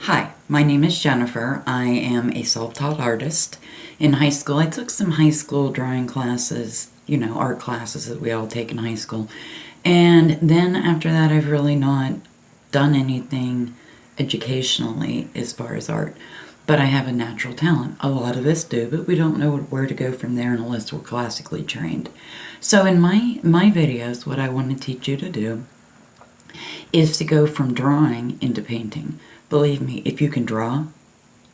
Hi, my name is Jennifer. I am a self-taught artist. In high school, I took some high school drawing classes, art classes that we all take in high school. And then after that, I've really not done anything educationally as far as art. But I have a natural talent. A lot of us do, but we don't know where to go from there unless we're classically trained. So in my videos, what I want to teach you to do is to go from drawing into painting. Believe me, if you can draw,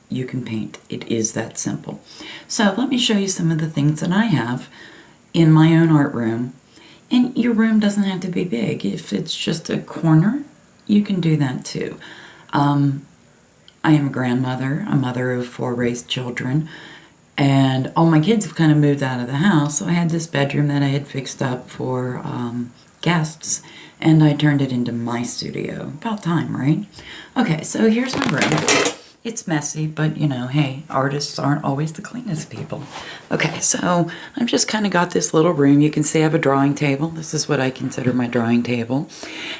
you can paint. It is that simple. So let me show you some of the things that I have in my own art room. And your room doesn't have to be big. If it's just a corner, you can do that too. I am a grandmother, a mother of 4 raised children, and all my kids have kind of moved out of the house, so I had this bedroom that I had fixed up for guests, and I turned it into my studio. About time, right? Okay, so here's my room. It's messy, but hey, artists aren't always the cleanest people. Okay, so I've just kind of got this little room. You can see I have a drawing table. This is what I consider my drawing table.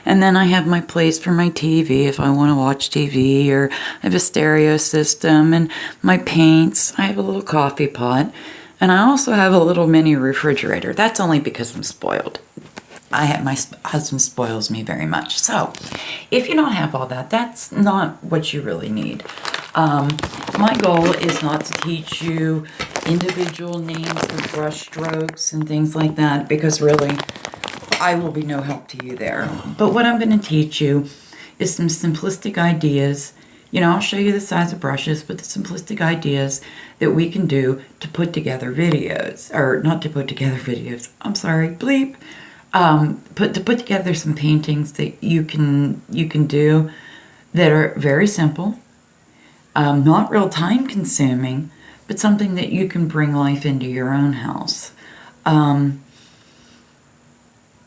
And then I have my place for my TV if I want to watch TV, or I have a stereo system, and my paints. I have a little coffee pot, and I also have a little mini refrigerator. That's only because I'm spoiled. My husband spoils me very much. So if you don't have all that, that's not what you really need. My goal is not to teach you individual names of brush strokes and things like that, because really I will be no help to you there. But what I'm going to teach you is some simplistic ideas. I'll show you the size of brushes, but the simplistic ideas that we can do to put together videos, or not to put together videos, I'm sorry, bleep. To put together some paintings that you can do that are very simple, not real time consuming, but something that you can bring life into your own house.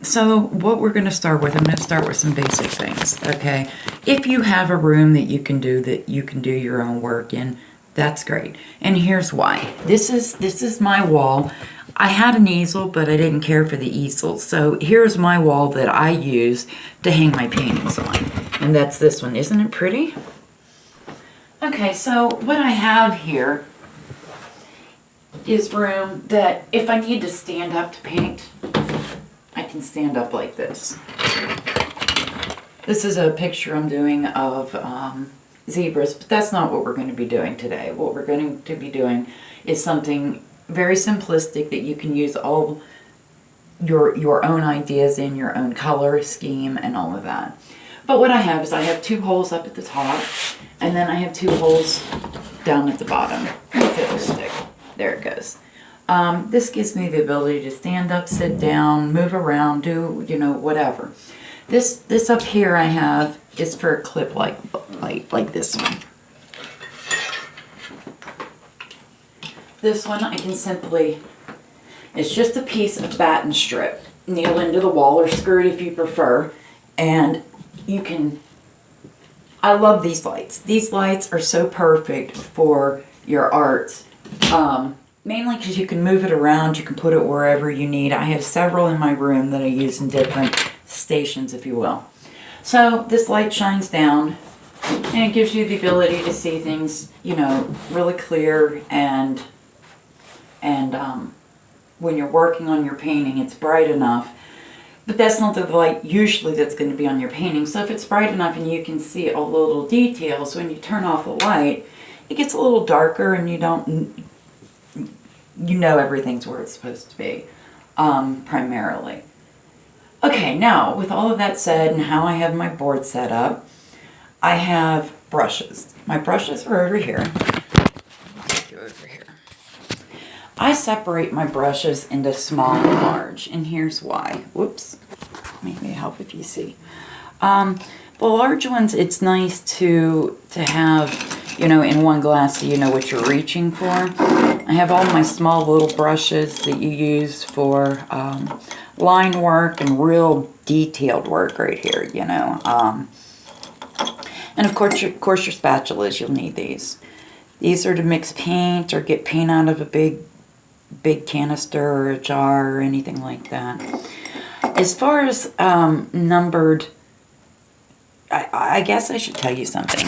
So what we're going to start with, I'm going to start with some basic things, okay? If you have a room that you can do your own work in, that's great. And here's why. This is my wall. I had an easel, but I didn't care for the easel. So here's my wall that I use to hang my paintings on. And that's this one. Isn't it pretty? Okay, so what I have here is room that if I need to stand up to paint, I can stand up like this. This is a picture I'm doing of zebras, but that's not what we're going to be doing today. What we're going to be doing is something very simplistic that you can use all your own ideas in, your own color scheme and all of that. But what I have is I have 2 holes up at the top, and then I have 2 holes down at the bottom. Let me fit the stick. There it goes. This gives me the ability to stand up, sit down, move around, do whatever. This up here I have is for a clip like this one. This one I can simply, it's just a piece of batten strip, nail into the wall or skirt if you prefer, and you can, I love these lights. These lights are so perfect for your art, mainly because you can move it around, you can put it wherever you need. I have several in my room that I use in different stations, if you will. So this light shines down, and it gives you the ability to see things, really clear, and when you're working on your painting, it's bright enough. But that's not the light usually that's going to be on your painting. So if it's bright enough and you can see all the little details, when you turn off the light, it gets a little darker, and everything's where it's supposed to be, primarily. Okay, now with all of that said and how I have my board set up, I have brushes. My brushes are over here. I separate my brushes into small and large, and here's why. Whoops. Maybe help if you see. The large ones, it's nice to have, in one glass so you know what you're reaching for. I have all my small little brushes that you use for line work and real detailed work right here, And of course your spatulas, you'll need these. These are to mix paint or get paint out of a big canister or a jar or anything like that. As far as numbered I guess I should tell you something.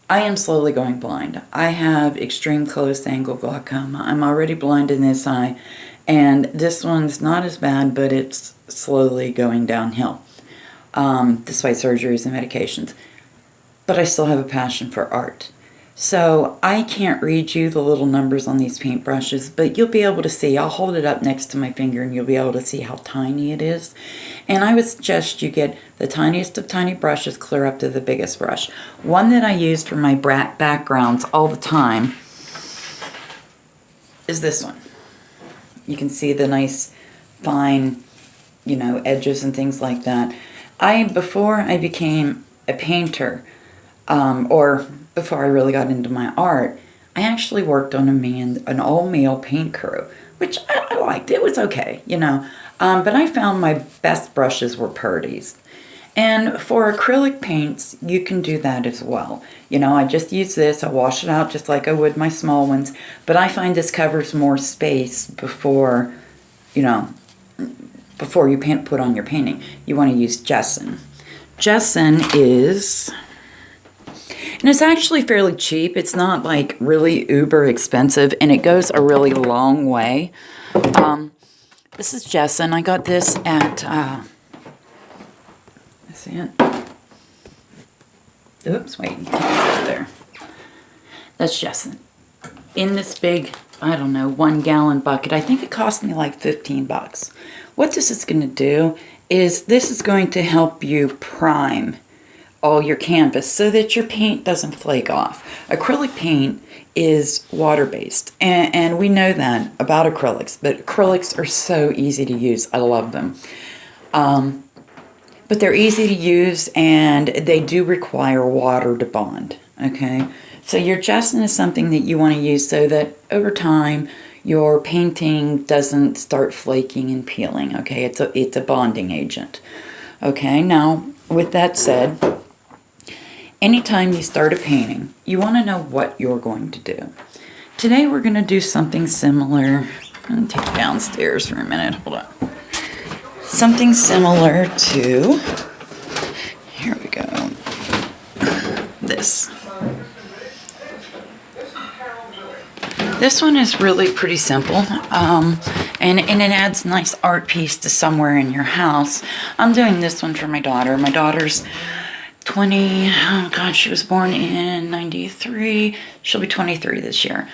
I am slowly going blind. I have extreme close angle glaucoma. I'm already blind in this eye, and this one's not as bad, but it's slowly going downhill, despite surgeries and medications. But I still have a passion for art. So I can't read you the little numbers on these paintbrushes, but you'll be able to see. I'll hold it up next to my finger and you'll be able to see how tiny it is. And I would suggest you get the tiniest of tiny brushes clear up to the biggest brush. One that I use for my backgrounds all the time is this one. You can see the nice fine, edges and things like that. Before I became a painter, or before I really got into my art, I actually worked on an all-male paint crew, which I liked. It was okay, but I found my best brushes were Purdy's. And for acrylic paints, you can do that as well. I just use this. I wash it out just like I would my small ones, but I find this covers more space before you put on your painting. You want to use gesso. Gesso is... And it's actually fairly cheap. It's not like really uber expensive, and it goes a really long way. This is gesso. I got this at, see it? Oops, wait, you can't see it there. That's gesso. In this big, I don't know, 1 gallon bucket. I think it cost me like 15 bucks. What this is going to do is this is going to help you prime all your canvas so that your paint doesn't flake off. Acrylic paint is water-based, and we know that about acrylics, but acrylics are so easy to use. I love them. But they're easy to use, and they do require water to bond, okay? So your gesso is something that you want to use so that over time your painting doesn't start flaking and peeling, okay? It's a bonding agent. Okay, now with that said, anytime you start a painting, you want to know what you're going to do. Today we're going to do something similar. I'm going to take it downstairs for a minute. Hold on. Something similar to, here we go, this. This one is really pretty simple, and it adds a nice art piece to somewhere in your house. I'm doing this one for my daughter. My daughter's 20, oh God, she was born in 93. She'll be 23 this year.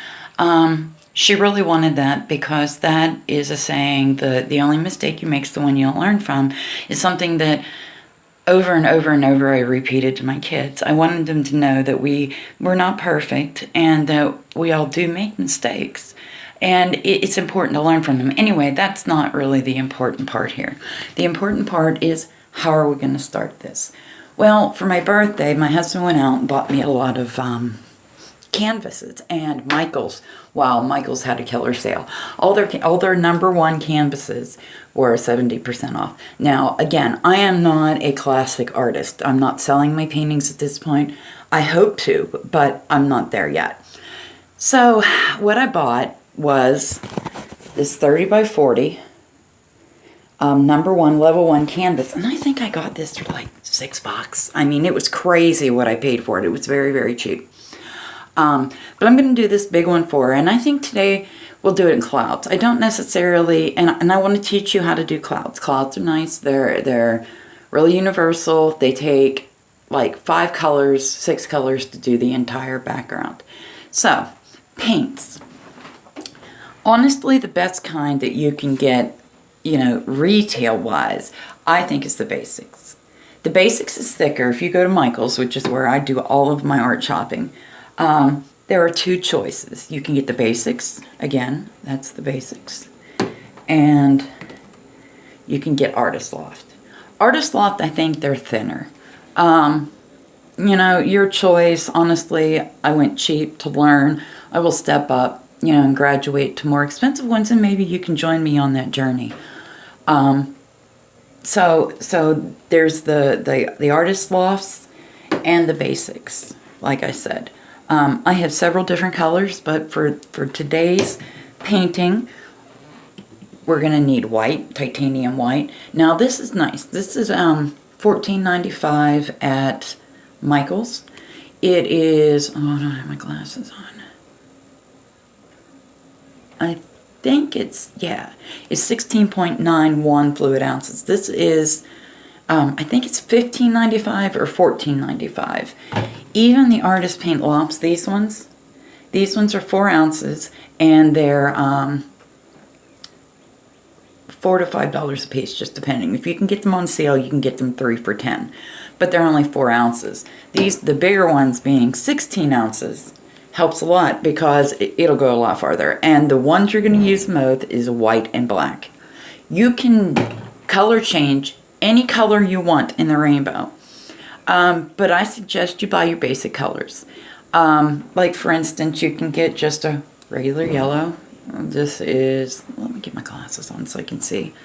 She really wanted that because that is a saying, the only mistake you make is the one you'll learn from, is something that over and over and over I repeated to my kids. I wanted them to know that we're not perfect and that we all do make mistakes. And it's important to learn from them. Anyway, that's not really the important part here. The important part is, how are we going to start this? Well, for my birthday, my husband went out and bought me a lot of canvases, and Michaels. Wow, Michaels had a killer sale. All their #1 canvases were 70% off. Now, again, I am not a classic artist. I'm not selling my paintings at this point. I hope to, but I'm not there yet. So what I bought was this 30 by 40 #1 level 1 canvas, and I think I got this for like $6. I mean, it was crazy what I paid for it. It was very, very cheap. But I'm going to do this big one for her, and I think today we'll do it in clouds. I don't necessarily, and I want to teach you how to do clouds. Clouds are nice. They're really universal. They take like 5 colors, 6 colors to do the entire background. So, paints. Honestly, the best kind that you can get, retail-wise, I think is the Basics. The Basics is thicker. If you go to Michael's, which is where I do all of my art shopping, there are 2 choices. You can get the Basics. Again, that's the Basics. And you can get Artist Loft. Artist Loft, I think they're thinner. Your choice. Honestly, I went cheap to learn. I will step up, and graduate to more expensive ones, and maybe you can join me on that journey. So there's the Artist Lofts and the Basics, like I said. I have several different colors, but for today's painting, we're going to need white, titanium white. Now this is nice. This is $14.95 at Michael's. It is, oh, I don't have my glasses on. I think it's, yeah, it's 16.91 fluid ounces. This is, I think it's $15.95 or $14.95. Even the Artist Paint Lops, these ones are 4 ounces, and they're $4 to $5 a piece, just depending. If you can get them on sale, you can get them 3 for $10, but they're only 4 ounces. The bigger ones being 16 ounces helps a lot because it'll go a lot farther. And the ones you're going to use most is white and black. You can color change any color you want in the rainbow, but I suggest you buy your basic colors. Like for instance, you can get just a regular yellow. This is, let me get my glasses on so I can see.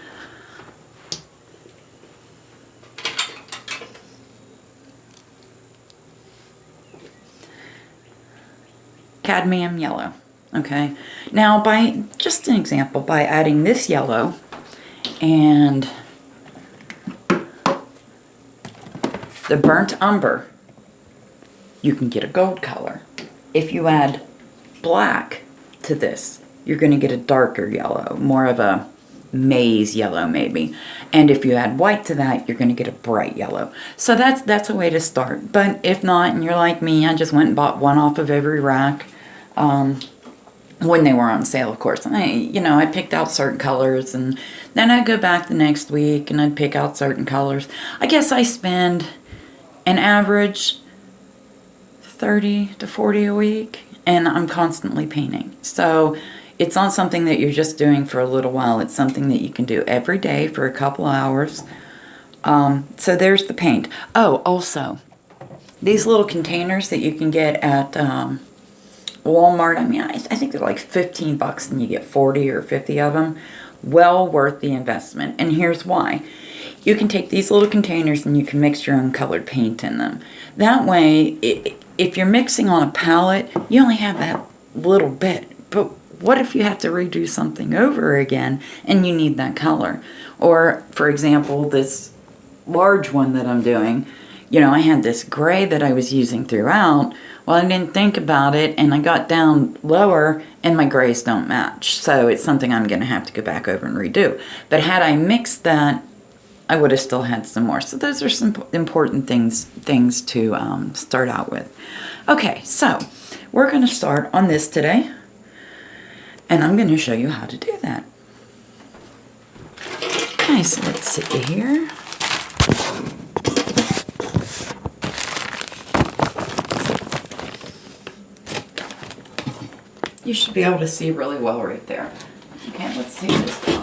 Cadmium yellow. Okay, now by just an example, by adding this yellow and the burnt umber, you can get a gold color. If you add black to this, you're going to get a darker yellow, more of a maize yellow maybe. And if you add white to that, you're going to get a bright yellow. So that's a way to start. But if not, and you're like me, I just went and bought one off of every rack when they were on sale, of course. And I picked out certain colors, and then I'd go back the next week and I'd pick out certain colors. I guess I spend an average 30 to 40 a week, and I'm constantly painting. So it's not something that you're just doing for a little while. It's something that you can do every day for a couple hours. So there's the paint. Oh, also, these little containers that you can get at Walmart, I mean, I think they're like 15 bucks and you get 40 or 50 of them. Well worth the investment. And here's why. You can take these little containers and you can mix your own colored paint in them. That way, if you're mixing on a palette, you only have that little bit. But what if you have to redo something over again and you need that color? Or, for example, this large one that I'm doing, I had this gray that I was using throughout. Well, I didn't think about it, and I got down lower, and my grays don't match. So it's something I'm going to have to go back over and redo. But had I mixed that, I would have still had some more. So those are some important things to start out with. Okay, so we're going to start on this today, and I'm going to show you how to do that. Okay, so let's see here. You should be able to see really well right there. Okay, let's see this.